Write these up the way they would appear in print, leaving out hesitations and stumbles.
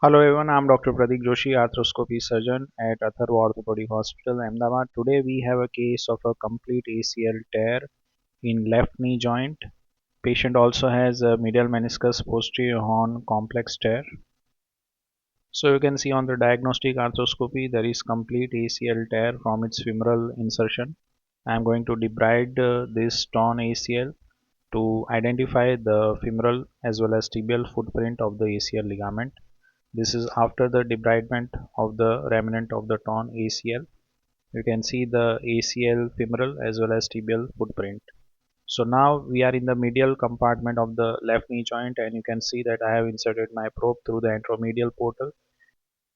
Hello everyone, I'm Dr. Prateek Joshi, Arthroscopy surgeon at Arthroscopic Hospital, Ahmedabad. Today we have a case of a complete ACL tear in left knee joint. Patient also has a medial meniscus posterior horn complex tear. So you can see on the diagnostic arthroscopy there is complete ACL tear from its femoral insertion. I am going to debride this torn ACL to identify the femoral as well as tibial footprint of the ACL ligament. This is after the debridement of the remnant of the torn ACL. You can see the ACL femoral as well as tibial footprint. So now we are in the medial compartment of the left knee joint, and you can see that I have inserted my probe through the anteromedial portal,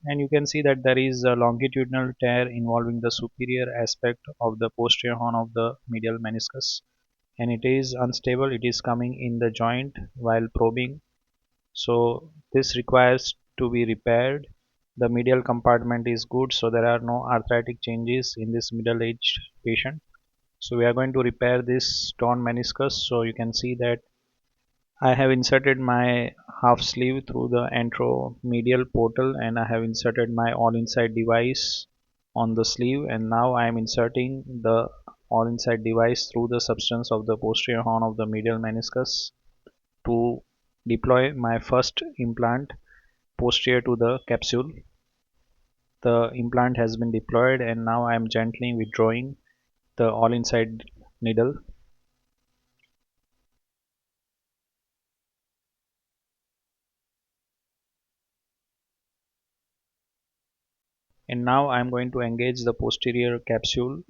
and you can see that there is a longitudinal tear involving the superior aspect of the posterior horn of the medial meniscus, and it is unstable. It is coming in the joint while probing, so this requires to be repaired. The medial compartment is good, so there are no arthritic changes in this middle-aged patient. So we are going to repair this torn meniscus. So you can see that I have inserted my half sleeve through the anteromedial portal, and I have inserted my all inside device on the sleeve, and now I am inserting the all inside device through the substance of the posterior horn of the medial meniscus to deploy my first implant posterior to the capsule. The implant has been deployed, and now I am gently withdrawing the all inside needle, and now I am going to engage the posterior capsule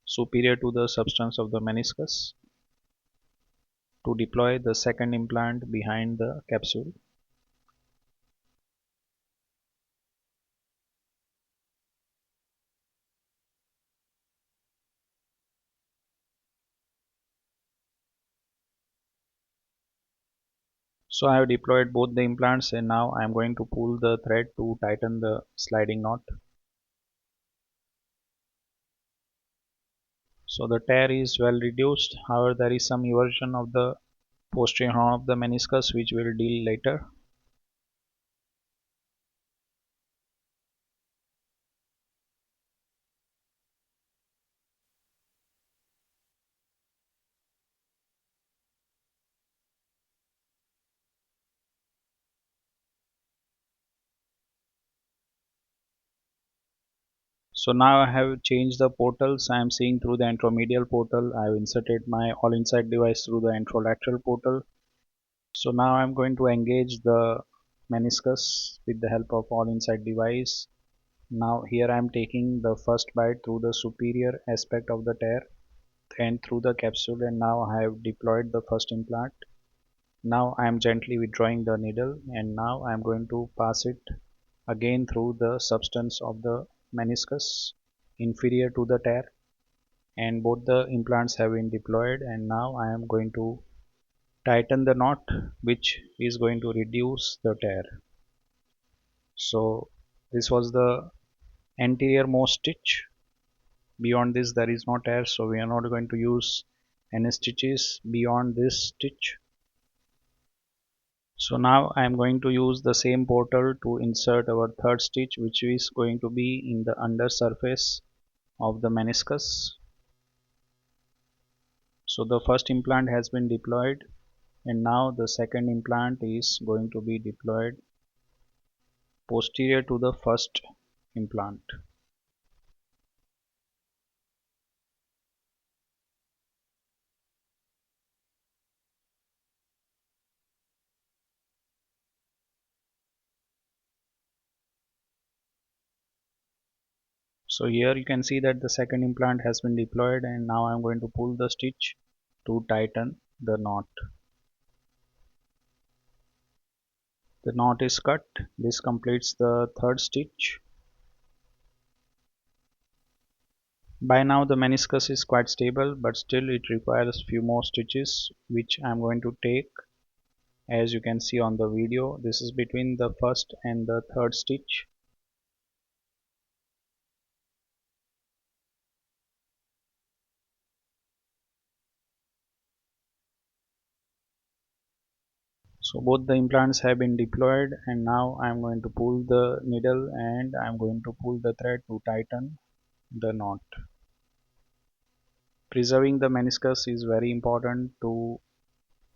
superior to the substance of the meniscus to deploy the second implant behind the capsule. So I have deployed both the implants, and now I am going to pull the thread to tighten the sliding knot. So the tear is well reduced. However, there is some eversion of the posterior horn of the meniscus, which we will deal later. So now I have changed the portals. I am seeing through the anteromedial portal. I have inserted my all inside device through the anterolateral portal. So now I am going to engage the meniscus with the help of all inside device. Now here I am taking the first bite through the superior aspect of the tear and through the capsule, and now I have deployed the first implant. Now I am gently withdrawing the needle, and now I am going to pass it again through the substance of the meniscus inferior to the tear, and both the implants have been deployed, and now I am going to tighten the knot, which is going to reduce the tear. So this was the anterior most stitch. Beyond this there is no tear, so we are not going to use any stitches beyond this stitch. So now I am going to use the same portal to insert our third stitch, which is going to be in the under surface of the meniscus. So the first implant has been deployed, and now the second implant is going to be deployed posterior to the first implant. So here you can see that the second implant has been deployed, and now I am going to pull the stitch to tighten the knot. The knot is cut. This completes the third stitch. By now the meniscus is quite stable, but still it requires few more stitches, which I am going to take. As you can see on the video, this is between the first and the third stitch. So both the implants have been deployed, and now I am going to pull the needle and I am going to pull the thread to tighten the knot. Preserving the meniscus is very important to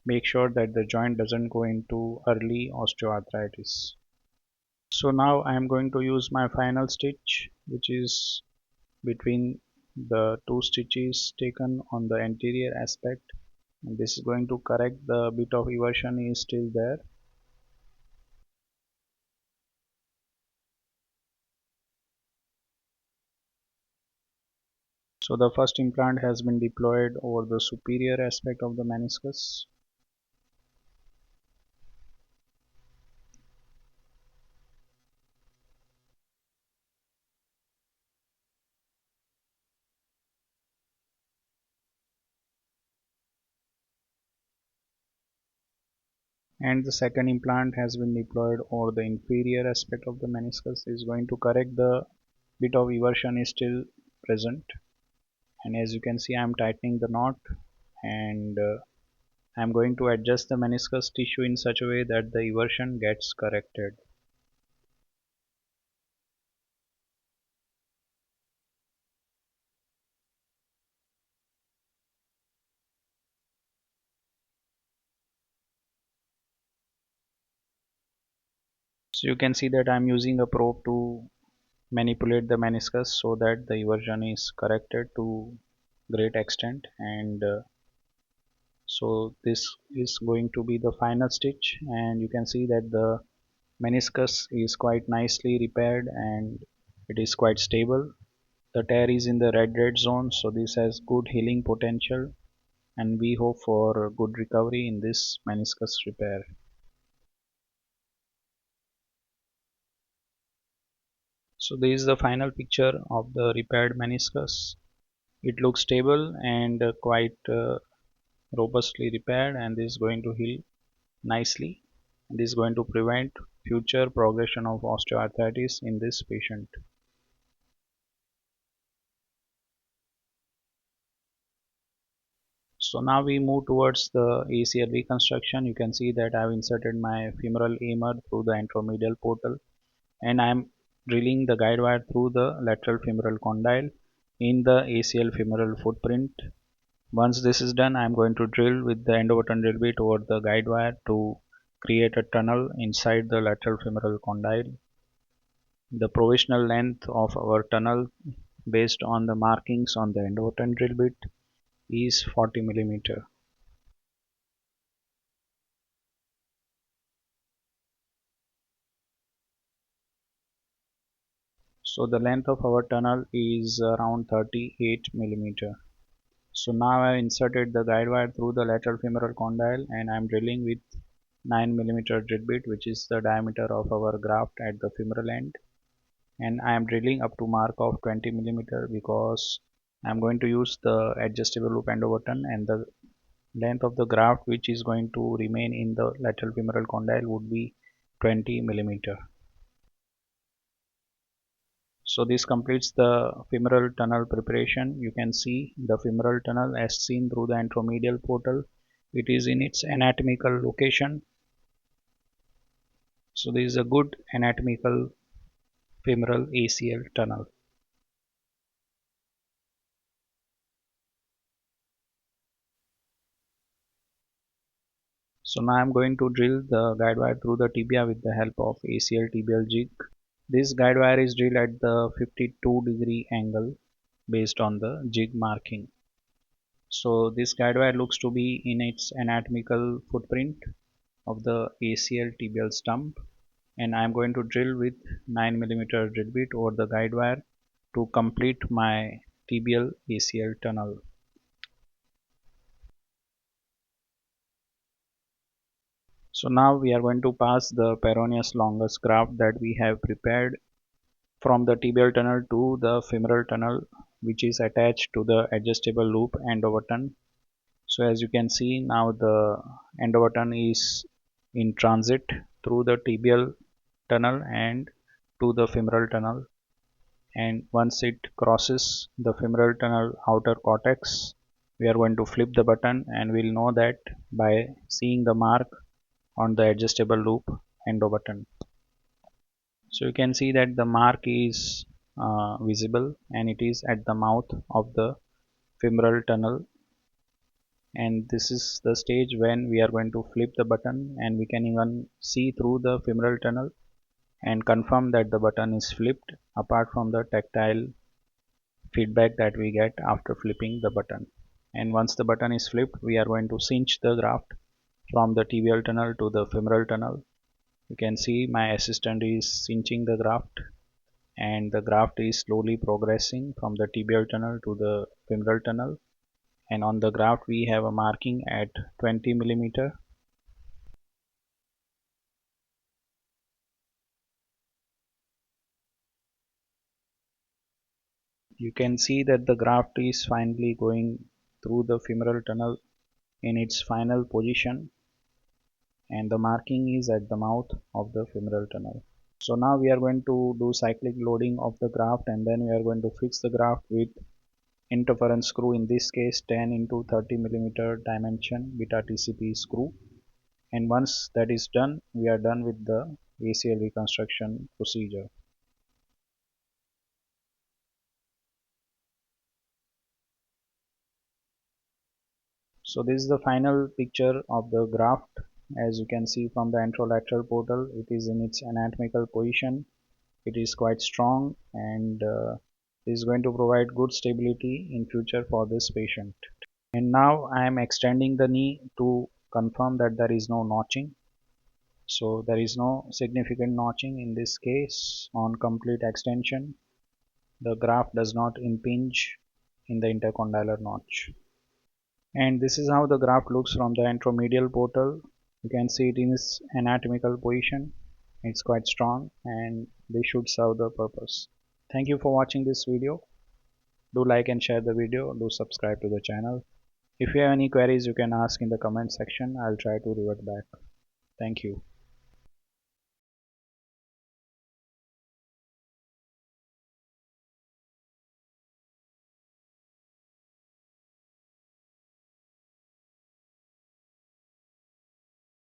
make sure that the joint doesn't go into early osteoarthritis. So now I am going to use my final stitch, which is between the two stitches taken on the anterior aspect, and this is going to correct the bit of eversion is still there. So the first implant has been deployed over the superior aspect of the meniscus. And the second implant has been deployed over the inferior aspect of the meniscus, is going to correct the bit of eversion is still present. And as you can see, I am tightening the knot, and I am going to adjust the meniscus tissue in such a way that the eversion gets corrected. So you can see that I am using a probe to manipulate the meniscus so that the eversion is corrected to great extent, and so this is going to be the final stitch, and you can see that the meniscus is quite nicely repaired and it is quite stable. The tear is in the red zone, so this has good healing potential, and we hope for good recovery in this meniscus repair. So this is the final picture of the repaired meniscus. It looks stable and quite robustly repaired, and this is going to heal nicely. This is going to prevent future progression of osteoarthritis in this patient. So now we move towards the ACL reconstruction. You can see that I have inserted my femoral femur through the anteromedial portal, and I am drilling the guide wire through the lateral femoral condyle in the ACL femoral footprint. Once this is done, I am going to drill with the end over turn drill bit over the guide wire to create a tunnel inside the lateral femoral condyle. The provisional length of our tunnel, based on the markings on the end over turn drill bit, is 40 millimeter. So the length of our tunnel is around 38 millimeter. So now I have inserted the guide wire through the lateral femoral condyle, and I am drilling with 9 millimeter drill bit, which is the diameter of our graft at the femoral end, and I am drilling up to mark of 20 millimeter because I am going to use the adjustable loop end over turn, and the length of the graft which is going to remain in the lateral femoral condyle would be 20 millimeter. So this completes the femoral tunnel preparation. You can see the femoral tunnel as seen through the anteromedial portal. It is in its anatomical location. So this is a good anatomical femoral ACL tunnel. So now I am going to drill the guide wire through the tibia with the help of ACL tibial jig. This guide wire is drilled at the 52-degree angle based on the jig marking. So this guide wire looks to be in its anatomical footprint of the ACL tibial stump, and I am going to drill with 9 millimeter drill bit over the guide wire to complete my tibial ACL tunnel. So now we are going to pass the peroneus longus graft that we have prepared from the tibial tunnel to the femoral tunnel, which is attached to the adjustable loop end over turn. So as you can see, now the end over turn is in transit through the tibial tunnel and to the femoral tunnel, and once it crosses the femoral tunnel outer cortex, we are going to flip the button, and we'll know that by seeing the mark on the adjustable loop endo button. So you can see that the mark is visible, and it is at the mouth of the femoral tunnel, and this is the stage when we are going to flip the button, and we can even see through the femoral tunnel and confirm that the button is flipped, apart from the tactile feedback that we get after flipping the button. And once the button is flipped, we are going to cinch the graft from the tibial tunnel to the femoral tunnel. You can see my assistant is cinching the graft, and the graft is slowly progressing from the tibial tunnel to the femoral tunnel, and on the graft we have a marking at 20 millimeter. You can see that the graft is finally going through the femoral tunnel in its final position, and the marking is at the mouth of the femoral tunnel. So now we are going to do cyclic loading of the graft, and then we are going to fix the graft with interference screw, in this case 10 into 30 millimeter dimension beta TCP screw. And once that is done, we are done with the ACL reconstruction procedure. So this is the final picture of the graft. As you can see from the anterolateral portal, it is in its anatomical position. It is quite strong, and is going to provide good stability in future for this patient. And now I am extending the knee to confirm that there is no notching. So there is no significant notching in this case. On complete extension, the graft does not impinge in the intercondylar notch. And this is how the graft looks from the anteromedial portal. You can see it in its anatomical position. It's quite strong, and this should serve the purpose. Thank you for watching this video. Do like and share the video. Do subscribe to the channel. If you have any queries, you can ask in the comment section. I'll try to revert back. Thank you.